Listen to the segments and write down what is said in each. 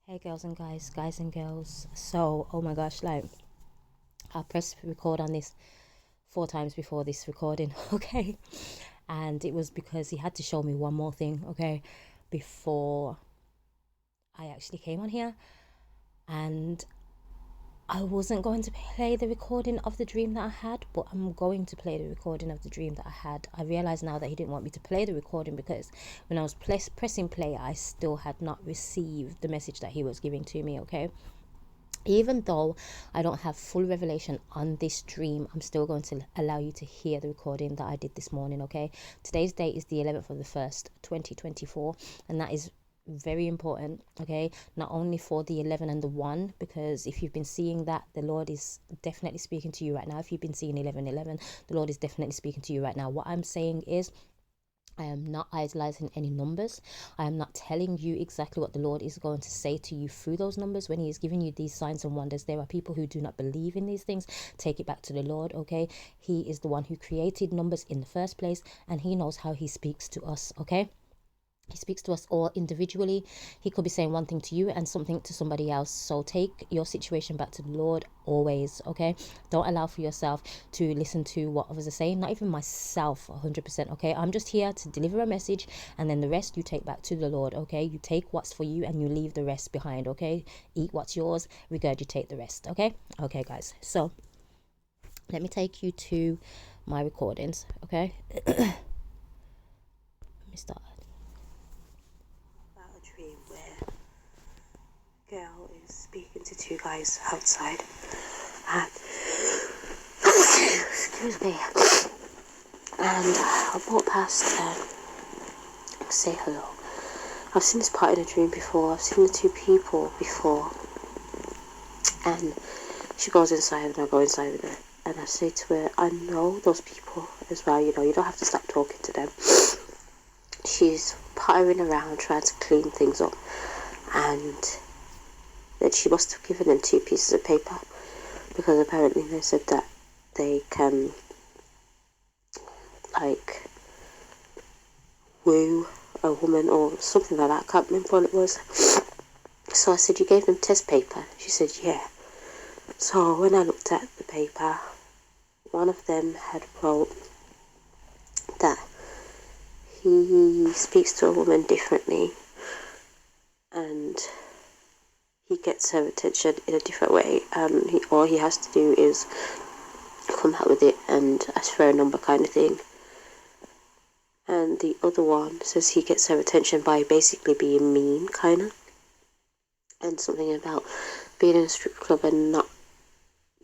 Hey girls and guys and girls. So, oh my gosh, like I pressed record on this 4 times before this recording, okay? And it was because he had to show me one more thing, okay, before I actually came on here. And I wasn't going to play the recording of the dream that I had, but I'm going to play the recording of the dream that I had. I realize now that he didn't want me to play the recording because when I was pressing play, I still had not received the message that he was giving to me, okay? Even though I don't have full revelation on this dream, I'm still going to allow you to hear the recording that I did this morning, okay? Today's date is the 11th of the 1st, 2024, and that is very important, okay? Not only for the 11 and the 1, because if you've been seeing that, the Lord is definitely speaking to you right now. If you've been seeing 11:11, the Lord is definitely speaking to you right now. What I'm saying is, I am not idolizing any numbers. I am not telling you exactly what the Lord is going to say to you through those numbers. When he is giving you these signs and wonders, there are people who do not believe in these things. Take it back to the Lord, okay? He is the one who created numbers in the first place, and he knows how he speaks to us, okay? He speaks to us all individually. He could be saying one thing to you and something to somebody else. So take your situation back to the Lord always, okay? Don't allow for yourself to listen to what others are saying, not even myself 100%, okay? I'm just here to deliver a message, and then the rest you take back to the Lord, okay? You take what's for you and you leave the rest behind, okay? Eat what's yours, regurgitate the rest, okay? Okay, guys. So let me take you to my recordings, okay? Let me start. About a dream where a girl is speaking to two guys outside and excuse me, and I walk past and say hello. I've seen this part in a dream before. I've seen the two people before, and she goes inside and I go inside with her, and I say to her, I know those people as well, you know, you don't have to stop talking to them. She's pottering around trying to clean things up, and that she must have given them 2 pieces of paper, because apparently they said that they can like woo a woman or something like that. I can't remember what it was. So I said, you gave them test paper? She said, yeah. So when I looked at the paper, one of them had wrote that he speaks to a woman differently and he gets her attention in a different way. All he has to do is come out with it and ask for a number kind of thing. And the other one says he gets her attention by basically being mean, kind of. And something about being in a strip club and not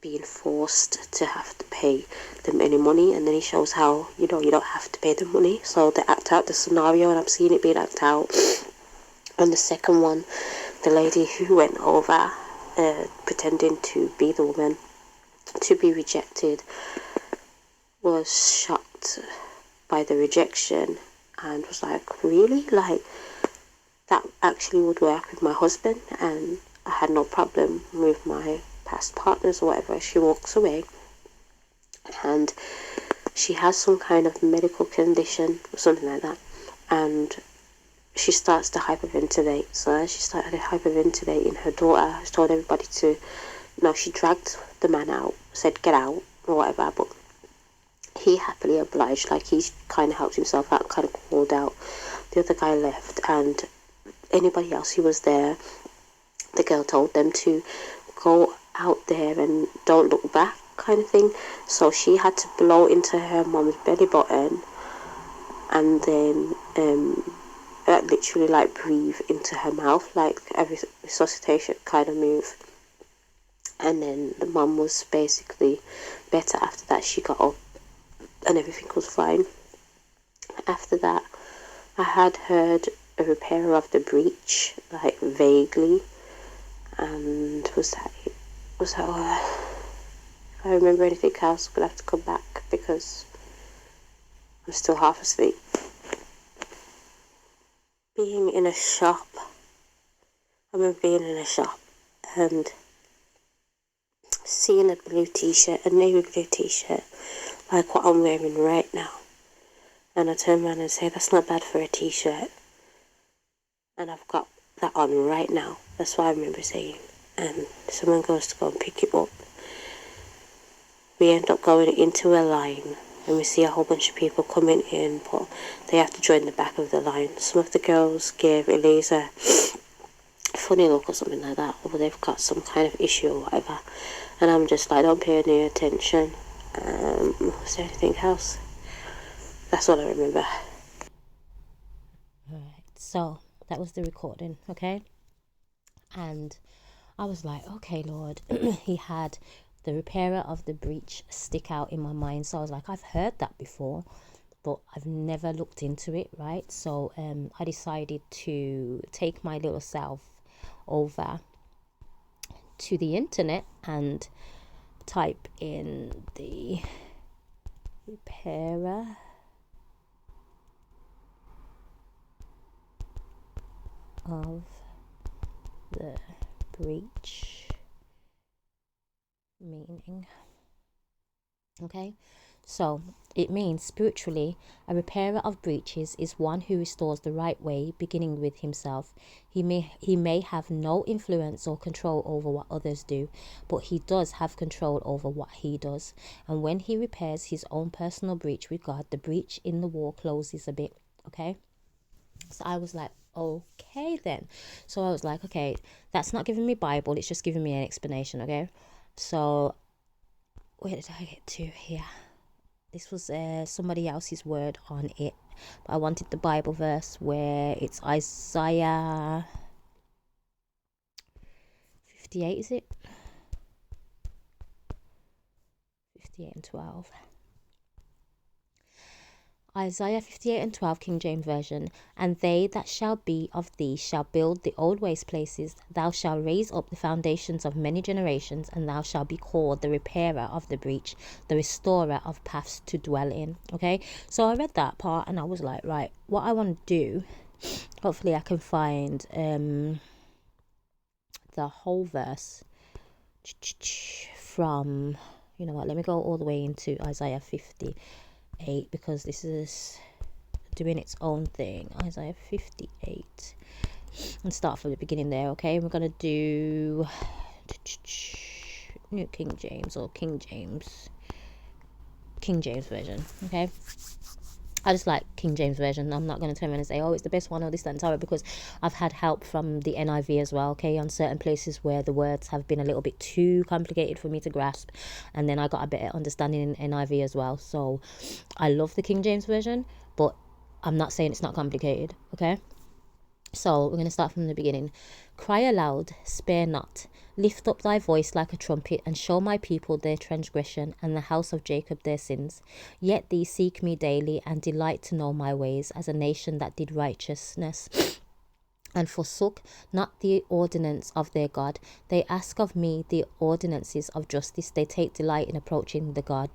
being forced to have to pay them any money. And then he shows how, you know, you don't have to pay them money. So they act out the scenario, and I'm seeing it being acted out. And the second one, the lady who went over pretending to be the woman to be rejected was shocked by the rejection and was like, really? Like, that actually would work with my husband, and I had no problem with my past partners or whatever. She walks away, and she has some kind of medical condition or something like that, and she starts to hyperventilate. So as she started hyperventilating, her daughter has told everybody to, no, she dragged the man out, said get out or whatever, but he happily obliged, like he kind of helped himself out, kind of crawled out. The other guy left, and anybody else who was there, the girl told them to go out there and don't look back kind of thing. So she had to blow into her mom's belly button and then literally like breathe into her mouth, like a resuscitation kind of move. And then the mum was basically better after that. She got up and everything was fine. After that, I had heard a repair of the breach, like vaguely, and was that all? If I remember anything else, I'm gonna have to come back because I'm still half asleep. Being in a shop, I remember being in a shop and seeing a blue t-shirt, a navy blue t-shirt, like what I'm wearing right now. And I turn around and say, that's not bad for a t-shirt. And I've got that on right now. That's what I remember saying. And someone goes to go and pick it up. We end up going into a line, and we see a whole bunch of people coming in, but they have to join the back of the line. Some of the girls gave Elise a funny look or something like that, or they've got some kind of issue or whatever. And I'm just like, don't pay any attention. Was there anything else? That's all I remember. Alright, so that was the recording, okay? And I was like, okay, Lord. He had the repairer of the breach stick out in my mind. So I was like, I've heard that before, but I've never looked into it, right? So I decided to take my little self over to the internet and type in the repairer of the breach meaning. Okay, so it means spiritually, a repairer of breaches is one who restores the right way, beginning with himself. He may have no influence or control over what others do, but he does have control over what he does. And when he repairs his own personal breach with God, the breach in the wall closes a bit. Okay, so I was like, okay then. So I was like, okay, that's not giving me Bible, it's just giving me an explanation. Okay, so where did I get to here? This was somebody else's word on it, but I wanted the Bible verse where it's Isaiah 58, is it? 58 and 12. Isaiah 58 and 12, King James Version. And they that shall be of thee shall build the old waste places. Thou shalt raise up the foundations of many generations, and thou shalt be called the repairer of the breach, the restorer of paths to dwell in. Okay, so I read that part and I was like, right, what I want to do, hopefully I can find the whole verse from, you know what, let me go all the way into Isaiah 58, because this is doing its own thing. Isaiah 58, and start from the beginning there. Okay, we're gonna do New King James or King James Version. Okay, I just like King James Version. I'm not going to turn around and say, oh, it's the best one or this, that, and so, because I've had help from the NIV as well, okay, on certain places where the words have been a little bit too complicated for me to grasp, and then I got a better understanding in NIV as well. So I love the King James Version, but I'm not saying it's not complicated, okay? So we're going to start from the beginning. Cry aloud, spare not. Lift up thy voice like a trumpet, and show my people their transgression, and the house of Jacob their sins. Yet these seek me daily, and delight to know my ways, as a nation that did righteousness, and forsook not the ordinance of their God. They ask of me the ordinances of justice. They take delight in approaching God.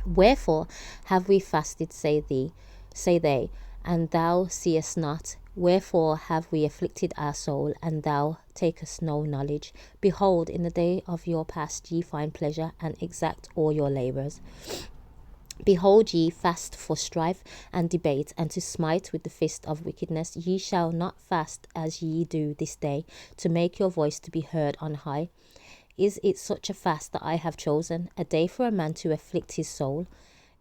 Wherefore have we fasted, say they, and thou seest not? Wherefore have we afflicted our soul, and thou takest no knowledge? Behold, in the day of your past ye find pleasure, and exact all your labours. Behold, ye fast for strife and debate, and to smite with the fist of wickedness. Ye shall not fast as ye do this day, to make your voice to be heard on high. Is it such a fast that I have chosen, a day for a man to afflict his soul?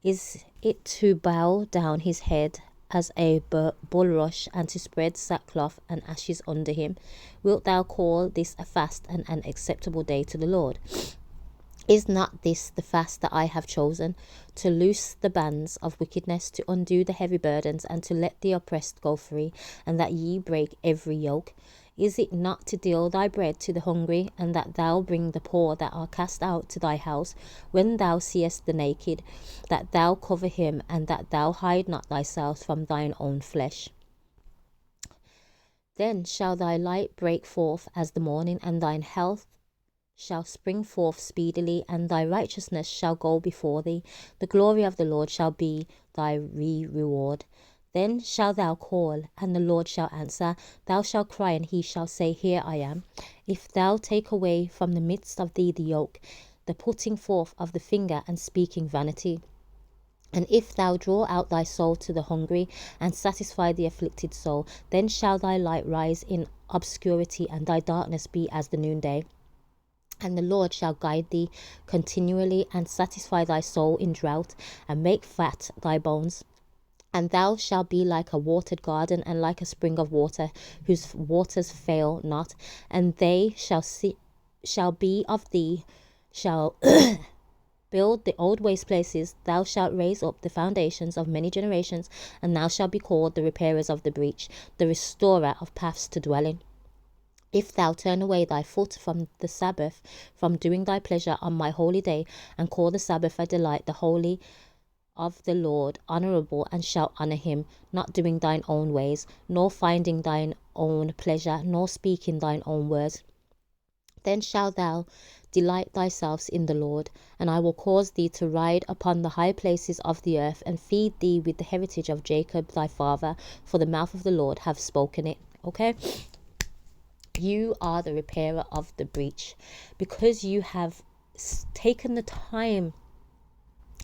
Is it to bow down his head as a bulrush, and to spread sackcloth and ashes under him? Wilt thou call this a fast and an acceptable day to the Lord? Is not this the fast that I have chosen, to loose the bands of wickedness, to undo the heavy burdens, and to let the oppressed go free, and that ye break every yoke? Is it not to deal thy bread to the hungry, and that thou bring the poor that are cast out to thy house? When thou seest the naked, that thou cover him, and that thou hide not thyself from thine own flesh? Then shall thy light break forth as the morning, and thine health shall spring forth speedily, and thy righteousness shall go before thee. The glory of the Lord shall be thy reward. Then shalt thou call, and the Lord shall answer. Thou shalt cry, and he shall say, Here I am. If thou take away from the midst of thee the yoke, the putting forth of the finger, and speaking vanity, And if thou draw out thy soul to the hungry, and satisfy the afflicted soul, then shall thy light rise in obscurity, and thy darkness be as the noonday. And the Lord shall guide thee continually, and satisfy thy soul in drought, and make fat thy bones. And thou shalt be like a watered garden, and like a spring of water, whose waters fail not. And they shall be of thee, shall build the old waste places. Thou shalt raise up the foundations of many generations, and thou shalt be called the repairers of the breach, the restorer of paths to dwell in. If thou turn away thy foot from the Sabbath, from doing thy pleasure on my holy day, and call the Sabbath a delight, the holy of the Lord honourable, and shalt honour him, not doing thine own ways, nor finding thine own pleasure, nor speaking thine own words, then shalt thou delight thyself in the Lord, and I will cause thee to ride upon the high places of the earth, and feed thee with the heritage of Jacob thy father, for the mouth of the Lord hath spoken it. Okay? You are the repairer of the breach, because you have taken the time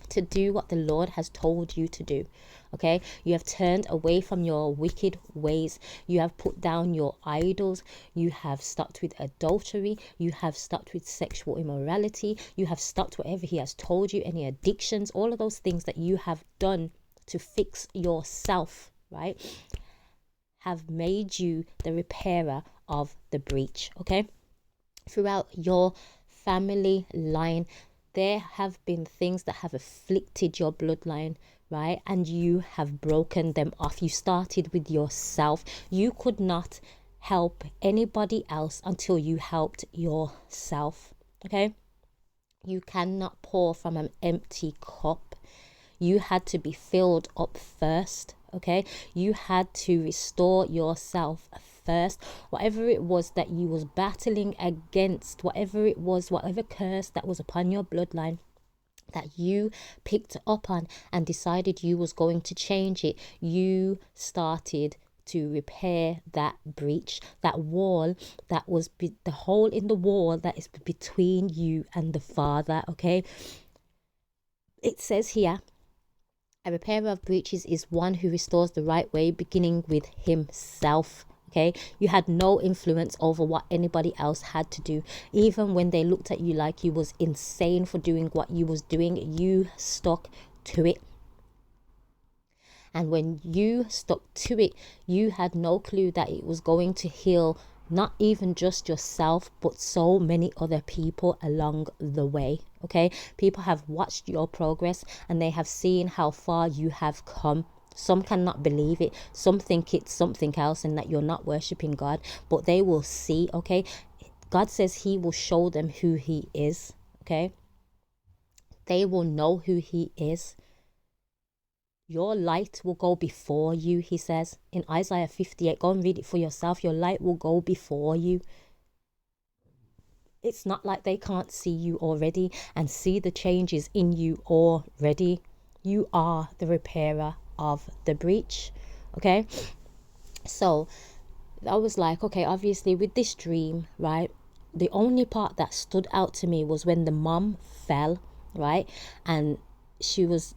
to do what the Lord has told you to do. Okay, you have turned away from your wicked ways. You have put down your idols. You have stopped with adultery. You have stopped with sexual immorality. You have stopped whatever he has told you, any addictions, all of those things that you have done to fix yourself, right, have made you the repairer of the breach. Okay, throughout your family line, there have been things that have afflicted your bloodline, right? And you have broken them off. You started with yourself. You could not help anybody else until you helped yourself. Okay? You cannot pour from an empty cup. You had to be filled up first. Okay? You had to restore yourself first. Whatever it was that you was battling against, whatever it was, whatever curse that was upon your bloodline that you picked up on and decided you was going to change it, you started to repair that breach, that wall that was the hole in the wall that is between you and the Father. Okay, it says here, a repairer of breaches is one who restores the right way, beginning with himself. Okay, you had no influence over what anybody else had to do. Even when they looked at you like you was insane for doing what you was doing, you stuck to it. And when you stuck to it, you had no clue that it was going to heal not even just yourself, but so many other people along the way. Okay, people have watched your progress and they have seen how far you have come. Some cannot believe it. Some think it's something else and that you're not worshiping God, but they will see. Okay, God says he will show them who he is. Okay, they will know who he is. Your light will go before you, he says in Isaiah 58. Go and read it for yourself. Your light will go before you. It's not like they can't see you already and see the changes in you already. You are the repairer of the breach. Okay, so I was like, okay, obviously with this dream, right, the only part that stood out to me was when the mom fell, right, and she was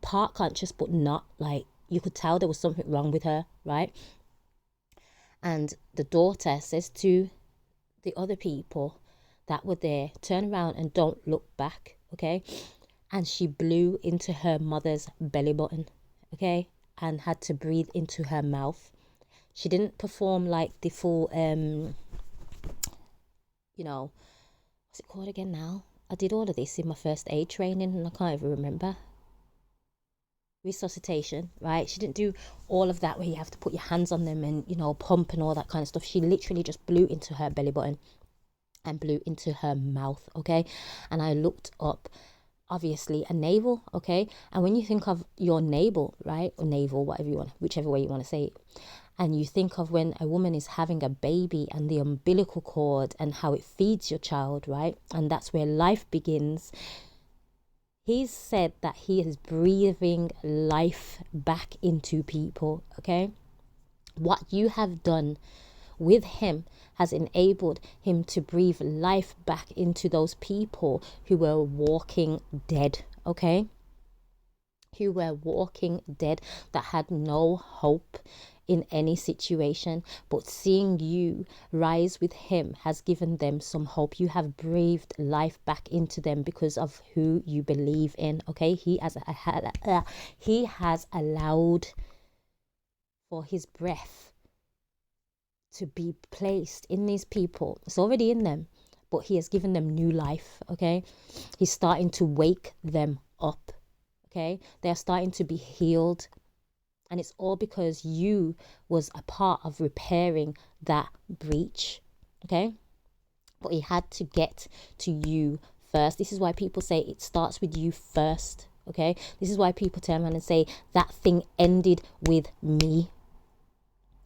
part conscious but not, like, you could tell there was something wrong with her, right? And the daughter says to the other people that were there, turn around and don't look back. Okay, and she blew into her mother's belly button, okay, and had to breathe into her mouth. She didn't perform like the full you know, what's it called again now? I did all of this in my first aid training and I can't even remember. Resuscitation, right? She didn't do all of that where you have to put your hands on them and, you know, pump and all that kind of stuff. She literally just blew into her belly button and blew into her mouth. Okay, and I looked up, obviously a navel. Okay, and when you think of your navel, right, or navel, whatever you want, whichever way you want to say it, and you think of when a woman is having a baby and the umbilical cord and how it feeds your child, right, and that's where life begins. He's said that he is breathing life back into people. Okay, what you have done with him has enabled him to breathe life back into those people who were walking dead. Okay, who were walking dead, that had no hope in any situation, but seeing you rise with him has given them some hope. You have breathed life back into them because of who you believe in. Okay, he has allowed for his breath to be placed in these people. It's already in them, but he has given them new life. Okay, he's starting to wake them up. Okay, they're starting to be healed, and it's all because you was a part of repairing that breach. Okay, but he had to get to you first. This is why people say it starts with you first. Okay, this is why people turn around and say that thing ended with me.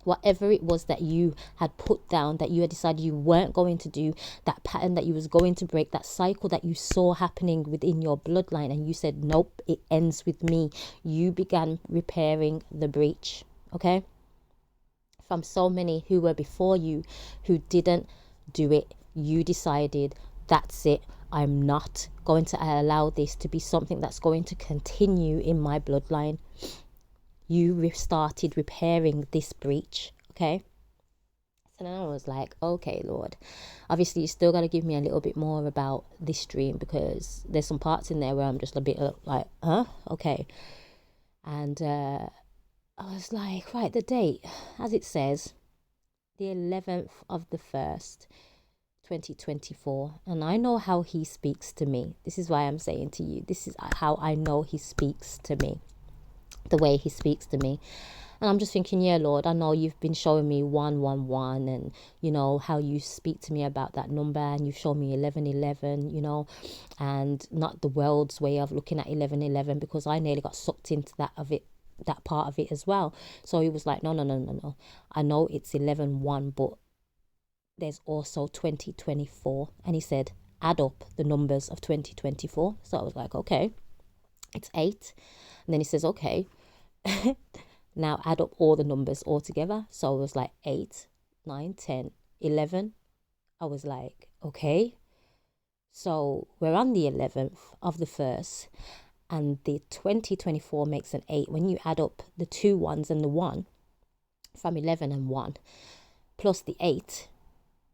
Whatever it was that you had put down, that you had decided you weren't going to do, that pattern that you was going to break, that cycle that you saw happening within your bloodline, and you said, nope, it ends with me. You began repairing the breach, okay? From so many who were before you who didn't do it, you decided, that's it. I'm not going to allow this to be something that's going to continue in my bloodline. You started repairing this breach, okay? So then I was like, okay, Lord, obviously you still got to give me a little bit more about this dream, because there's some parts in there where I'm just a bit like, huh? Okay. And I was like, right, the date, as it says, the 11th of the 1st, 2024. And I know how he speaks to me. This is why I'm saying to you, this is how I know he speaks to me. The way he speaks to me. And I'm just thinking, yeah, Lord, I know you've been showing me 111, and you know how you speak to me about that number, and you've shown me 1111, you know, and not the world's way of looking at 1111, because I nearly got sucked into that part of it as well. So he was like, no, I know it's 11:1, but there's also 2024. And he said, add up the numbers of 2024. So I was like, okay, it's 8. And then he says, okay, now add up all the numbers all together. So it was like 8, 9, 10, 11. I was like, okay. So we're on the 11th of the 1st, and the 2024 makes an 8. When you add up the 2 ones and the 1 from 11 and 1 plus the 8,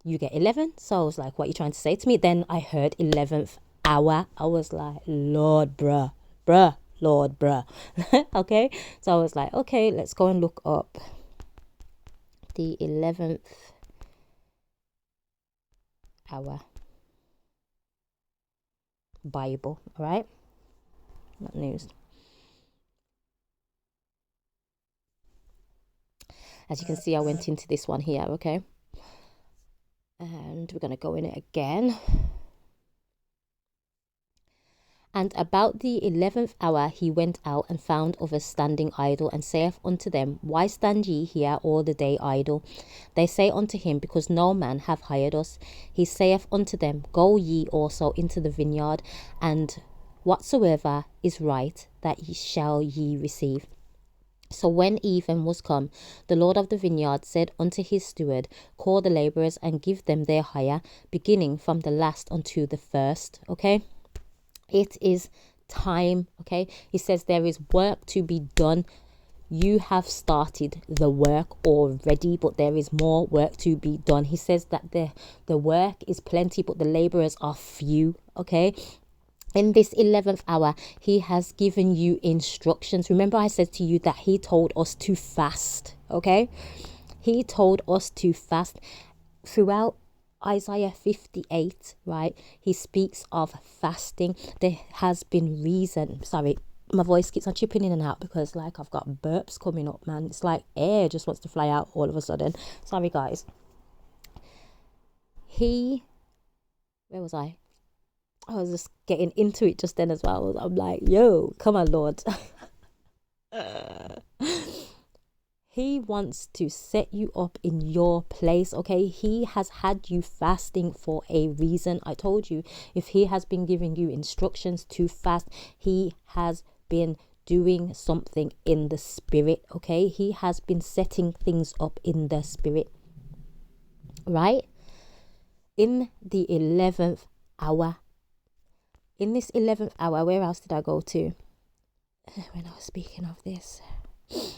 you get 11. So I was like, what are you trying to say to me? Then I heard 11th hour. I was like, Lord, bruh. Lord, bruh. Okay, so I was like, okay, let's go and look up the 11th hour Bible. All right, not news. As you can see, I went into this one here. Okay, and we're gonna go in it again. And about the 11th hour he went out and found others standing idle, and saith unto them, why stand ye here all the day idle? They say unto him, because no man hath hired us. He saith unto them, go ye also into the vineyard, and whatsoever is right, that shall ye receive. So when even was come, the Lord of the vineyard said unto his steward, call the labourers and give them their hire, beginning from the last unto the first. Okay, it is time. Okay, he says there is work to be done. You have started the work already, but there is more work to be done. He says that the work is plenty, but the labourers are few. Okay, in this 11th hour, he has given you instructions. Remember, I said to you that he told us to fast. Okay, he told us to fast throughout Isaiah 58, right? He speaks of fasting. There has been reason. Sorry, my voice keeps on chipping in and out because like I've got burps coming up, man. It's like air just wants to fly out all of a sudden. Sorry, guys. Where was I? I was just getting into it just then as well. I'm like, yo, come on, Lord. He wants to set you up in your place, okay? He has had you fasting for a reason. I told you, if he has been giving you instructions to fast, he has been doing something in the spirit, okay? He has been setting things up in the spirit, right? In the 11th hour. In this 11th hour, where else did I go to? when I was speaking of this, it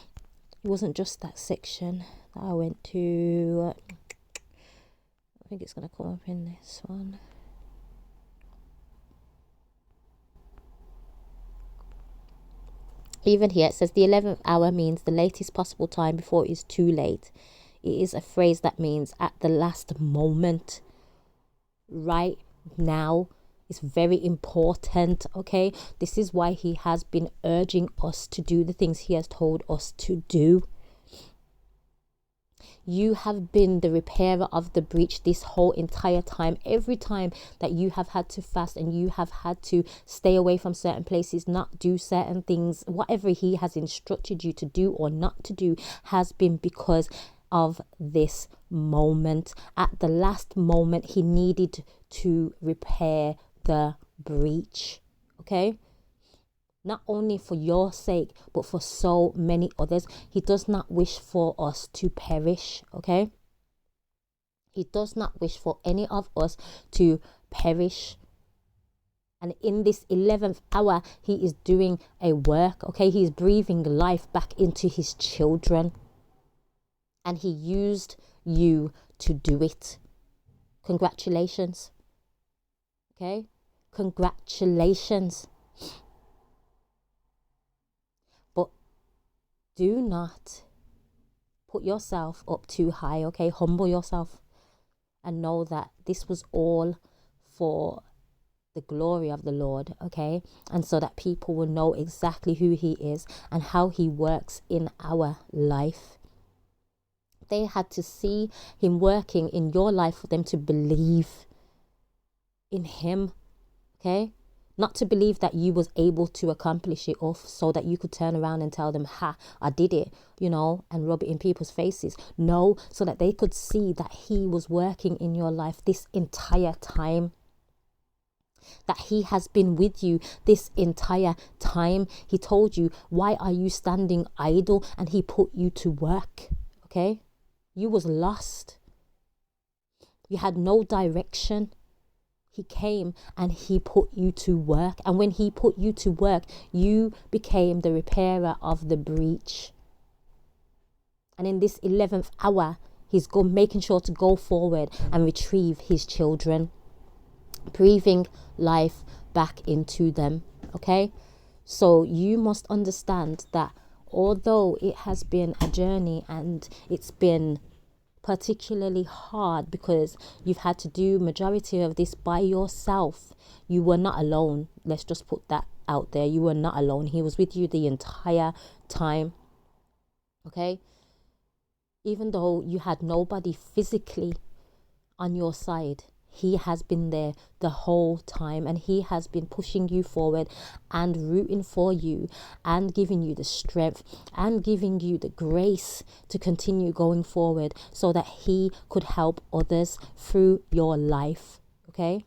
wasn't just that section that I went to. I think it's going to come up in this one. Even here it says the 11th hour means the latest possible time before it is too late. It is a phrase that means at the last moment, right now. It's very important, okay? This is why he has been urging us to do the things he has told us to do. You have been the repairer of the breach this whole entire time. Every time that you have had to fast and you have had to stay away from certain places, not do certain things, whatever he has instructed you to do or not to do, has been because of this moment. At the last moment, he needed to repair the breach, okay? Not only for your sake, but for so many others. He does not wish for us to perish, okay? He does not wish for any of us to perish. And in this 11th hour, he is doing a work, okay? He is breathing life back into his children. And he used you to do it. Congratulations. Okay? Congratulations. But do not put yourself up too high, okay? Humble yourself and know that this was all for the glory of the Lord, okay? And so that people will know exactly who he is and how he works in our life. They had to see him working in your life for them to believe in him, okay? Not to believe that you was able to accomplish it off so that you could turn around and tell them, ha, I did it, you know, and rub it in people's faces. No, so that they could see that he was working in your life this entire time. That he has been with you this entire time. He told you, why are you standing idle? And he put you to work, okay? You was lost. You had no direction. He came and he put you to work. And when he put you to work, you became the repairer of the breach. And in this 11th hour, he's making sure to go forward and retrieve his children, breathing life back into them, okay? So you must understand that although it has been a journey and it's been particularly hard because you've had to do majority of this by yourself, you were not alone. Let's just put that out there. You were not alone. He was with you the entire time, okay? Even though you had nobody physically on your side, he has been there the whole time, and he has been pushing you forward and rooting for you and giving you the strength and giving you the grace to continue going forward so that he could help others through your life, okay?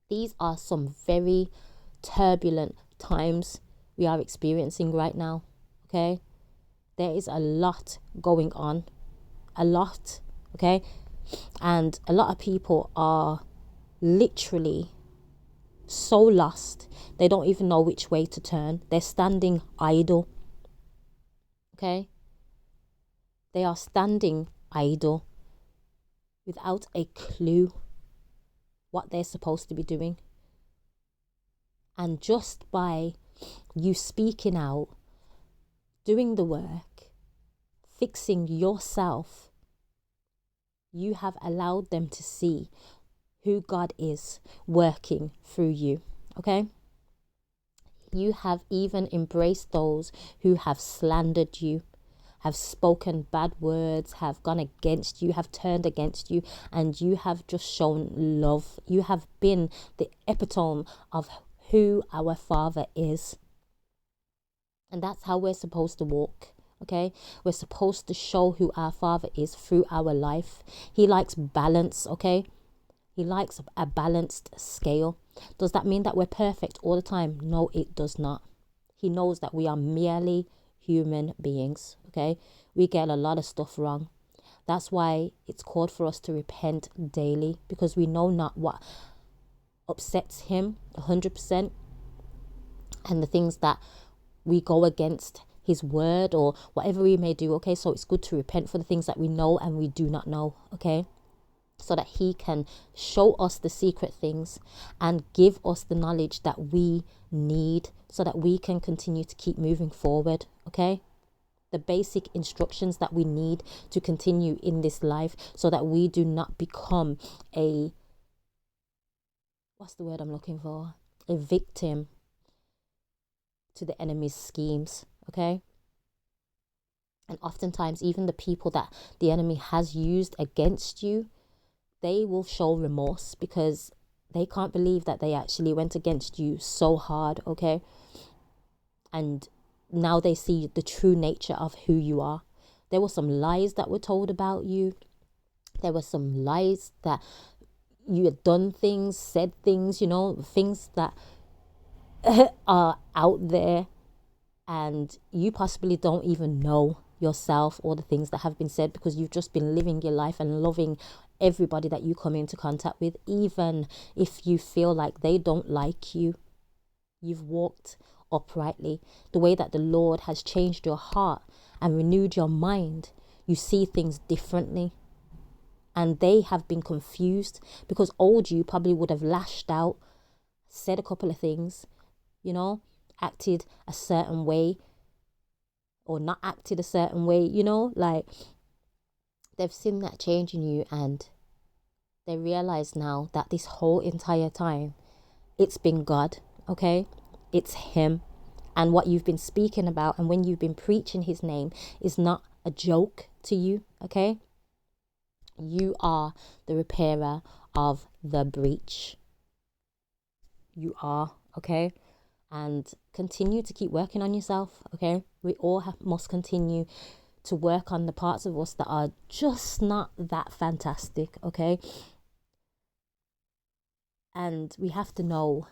These are some very turbulent times we are experiencing right now, okay? There is a lot going on, a lot, okay? And a lot of people are literally so lost. They don't even know which way to turn. They're standing idle. Okay? They are standing idle without a clue what they're supposed to be doing. And just by you speaking out, doing the work, fixing yourself, you have allowed them to see who God is working through you, okay? You have even embraced those who have slandered you, have spoken bad words, have gone against you, have turned against you, and you have just shown love. You have been the epitome of who our Father is. And that's how we're supposed to walk. Okay, we're supposed to show who our Father is through our life. He likes balance, okay? He likes a balanced scale. Does that mean that we're perfect all the time? No, it does not. He knows that we are merely human beings, okay? We get a lot of stuff wrong. That's why it's called for us to repent daily, because we know not what upsets him 100%. and the things that we go against his word or whatever we may do, okay? So it's good to repent for the things that we know and we do not know, okay? So that he can show us the secret things and give us the knowledge that we need so that we can continue to keep moving forward, okay? The basic instructions that we need to continue in this life so that we do not become a, what's the word I'm looking for? A victim to the enemy's schemes, okay? And oftentimes, even the people that the enemy has used against you, they will show remorse because they can't believe that they actually went against you so hard, okay? And now they see the true nature of who you are. There were some lies that were told about you. There were some lies that you had done things, said things, you know, things that are out there and you possibly don't even know yourself or the things that have been said because you've just been living your life and loving everybody that you come into contact with, even if you feel like they don't like you. You've walked uprightly. The way that the Lord has changed your heart and renewed your mind, you see things differently. And they have been confused because old you probably would have lashed out, said a couple of things, you know, acted a certain way or not acted a certain way, you know, like they've seen that change in you and they realize now that this whole entire time it's been God, okay? It's him. And what you've been speaking about and when you've been preaching his name is not a joke to you, okay? You are the repairer of the breach. You are, okay? And continue to keep working on yourself, okay? We all must continue to work on the parts of us that are just not that fantastic, okay? And we have to know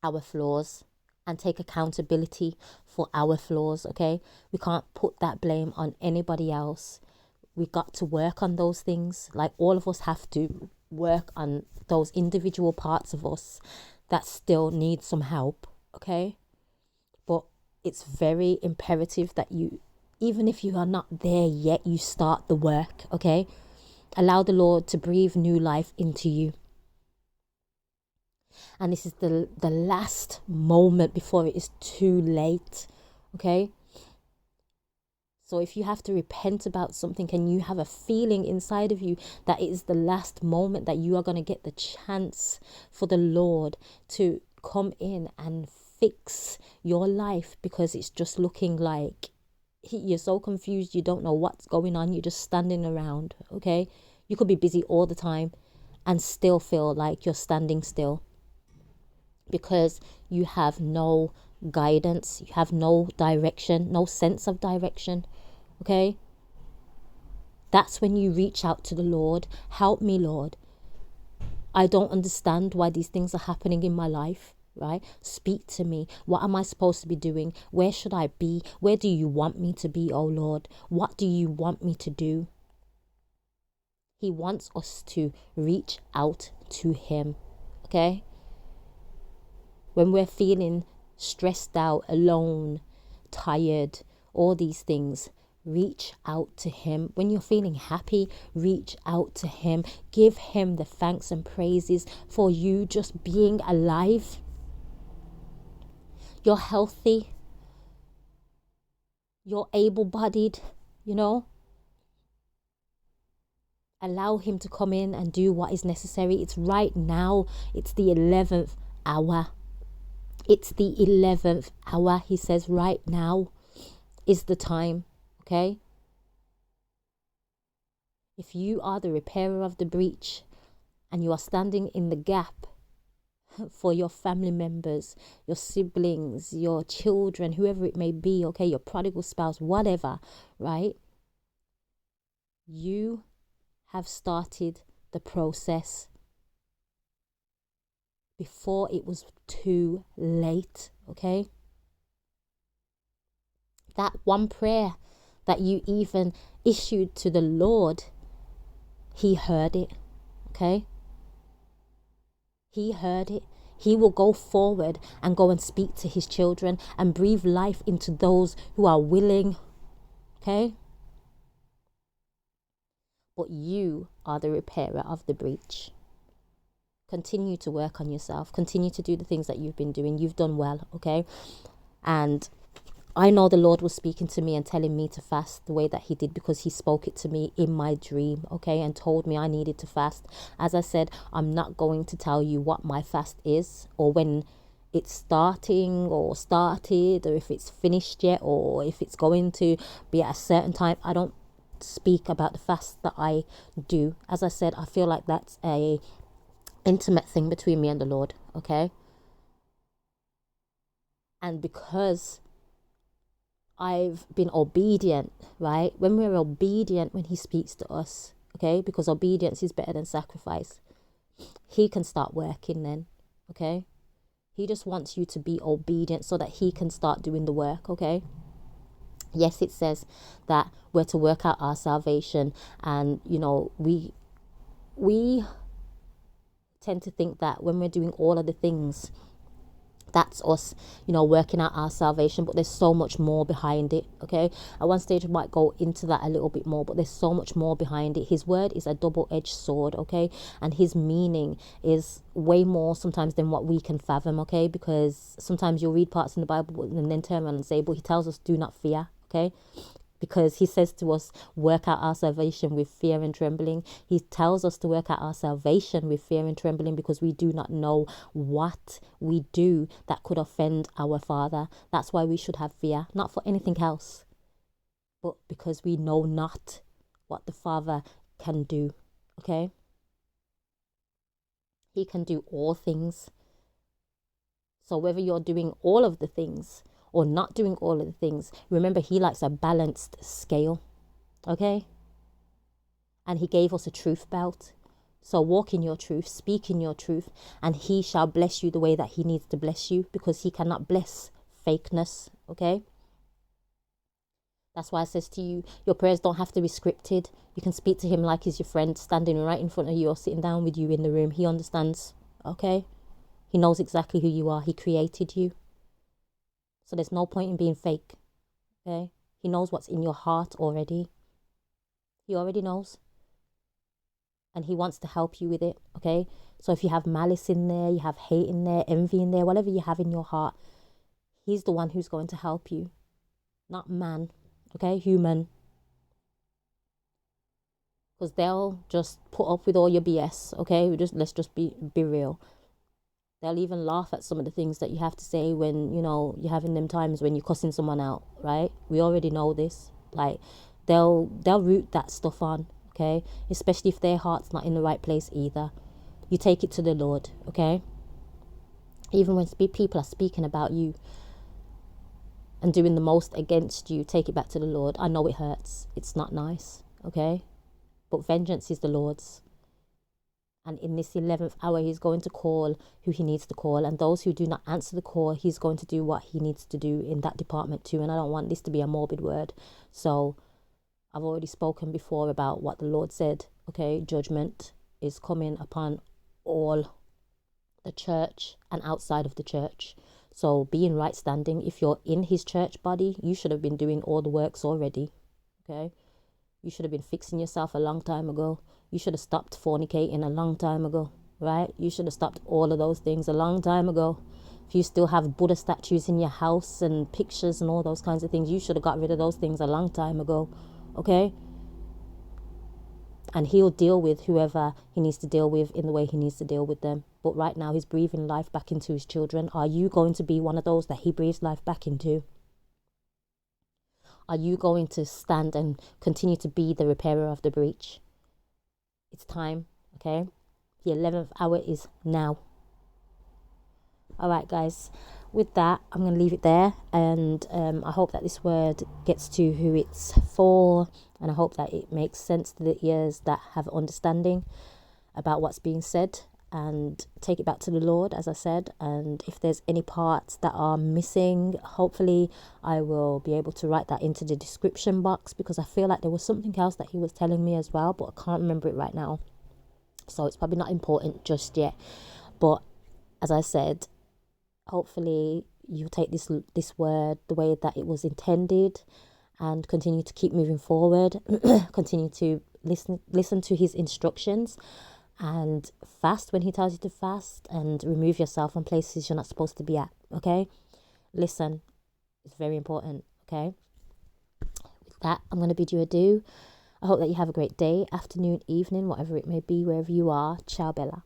our flaws and take accountability for our flaws, okay? We can't put that blame on anybody else. We got to work on those things. Like all of us have to work on those individual parts of us that still need some help, okay? But it's very imperative that you, even if you are not there yet, you start the work, okay? Allow the Lord to breathe new life into you. And this is the last moment before it is too late, okay? So if you have to repent about something and you have a feeling inside of you that it is the last moment that you are going to get the chance for the Lord to come in and fix your life because it's just looking like you're so confused, you don't know what's going on, you're just standing around, okay? You could be busy all the time and still feel like you're standing still because you have no guidance, you have no direction, no sense of direction, okay? That's when you reach out to the Lord. Help me, Lord. I don't understand why these things are happening in my life, right? Speak to me. What am I supposed to be doing? Where should I be? Where do you want me to be, oh Lord? What do you want me to do? He wants us to reach out to him, okay? When we're feeling stressed out, alone, tired, all these things, reach out to him. When you're feeling happy, reach out to him. Give him the thanks and praises for you just being alive. You're healthy. You're able-bodied, you know. Allow him to come in and do what is necessary. It's right now. It's the 11th hour. It's the 11th hour. He says right now is the time, okay? If you are the repairer of the breach and you are standing in the gap for your family members, your siblings, your children, whoever it may be, okay, your prodigal spouse, whatever, right? You have started the process before it was too late, okay? That one prayer that you even issued to the Lord, he heard it, okay? He heard it. He will go forward and go and speak to his children and breathe life into those who are willing. Okay? But you are the repairer of the breach. Continue to work on yourself. Continue to do the things that you've been doing. You've done well, okay? And I know the Lord was speaking to me and telling me to fast the way that he did, because he spoke it to me in my dream, okay, and told me I needed to fast. As I said, I'm not going to tell you what my fast is, or when it's starting or started, or if it's finished yet, or if it's going to be at a certain time. I don't speak about the fast that I do. As I said, I feel like that's a intimate thing between me and the Lord, okay? And because I've been obedient, right? When we're obedient, when he speaks to us, okay? Because obedience is better than sacrifice. He can start working then, okay? He just wants you to be obedient so that he can start doing the work, okay? Yes, it says that we're to work out our salvation, and, you know, we tend to think that when we're doing all of the things, that's us, you know, working out our salvation, but there's so much more behind it, okay? At one stage I might go into that a little bit more, but there's so much more behind it. His word is a double-edged sword, okay? And his meaning is way more sometimes than what we can fathom, okay? Because sometimes you'll read parts in the Bible and then turn around and say, but he tells us do not fear, okay? Because he says to us, work out our salvation with fear and trembling. He tells us to work out our salvation with fear and trembling, because we do not know what we do that could offend our Father. That's why we should have fear, not for anything else, but because we know not what the Father can do, okay? He can do all things. So whether you're doing all of the things or not doing all of the things, remember, he likes a balanced scale, okay? And he gave us a truth belt. So walk in your truth, speak in your truth, and he shall bless you the way that he needs to bless you, because he cannot bless fakeness, okay? That's why I says to you, your prayers don't have to be scripted. You can speak to him like he's your friend standing right in front of you or sitting down with you in the room. He understands, okay? He knows exactly who you are. He created you. So there's no point in being fake, okay? He knows what's in your heart already. He already knows. And he wants to help you with it, okay? So if you have malice in there, you have hate in there, envy in there, whatever you have in your heart, he's the one who's going to help you. Not man, okay? Human. Because they'll just put up with all your BS, okay? Let's just be real. They'll even laugh at some of the things that you have to say when, you know, you're having them times when you're cussing someone out, right? We already know this. Like, they'll root that stuff on, okay? Especially if their heart's not in the right place either. You take it to the Lord, okay? Even when people are speaking about you and doing the most against you, take it back to the Lord. I know it hurts. It's not nice, okay? But vengeance is the Lord's. And in this 11th hour, he's going to call who he needs to call. And those who do not answer the call, he's going to do what he needs to do in that department too. And I don't want this to be a morbid word. So I've already spoken before about what the Lord said. Okay, judgment is coming upon all the church and outside of the church. So be in right standing. If you're in his church body, you should have been doing all the works already. Okay, you should have been fixing yourself a long time ago. You should have stopped fornicating a long time ago, right? You should have stopped all of those things a long time ago. If you still have Buddha statues in your house and pictures and all those kinds of things, you should have got rid of those things a long time ago, okay? And he'll deal with whoever he needs to deal with in the way he needs to deal with them. But right now, he's breathing life back into his children. Are you going to be one of those that he breathes life back into? Are you going to stand and continue to be the repairer of the breach? It's time, okay? The 11th hour is now. All right, guys. With that, I'm going to leave it there. And I hope that this word gets to who it's for. And I hope that it makes sense to the ears that have understanding about what's being said. And take it back to the Lord, as I said. And if there's any parts that are missing, hopefully I will be able to write that into the description box, because I feel like there was something else that he was telling me as well, but I can't remember it right now. So it's probably not important just yet. But as I said, hopefully you take this word the way that it was intended and continue to keep moving forward. Continue to listen to his instructions and fast when he tells you to fast, and remove yourself from places you're not supposed to be at. Okay, listen, it's very important. Okay, with that, I'm going to bid you adieu. I hope that you have a great day, afternoon, evening, whatever it may be, wherever you are. Ciao, Bella.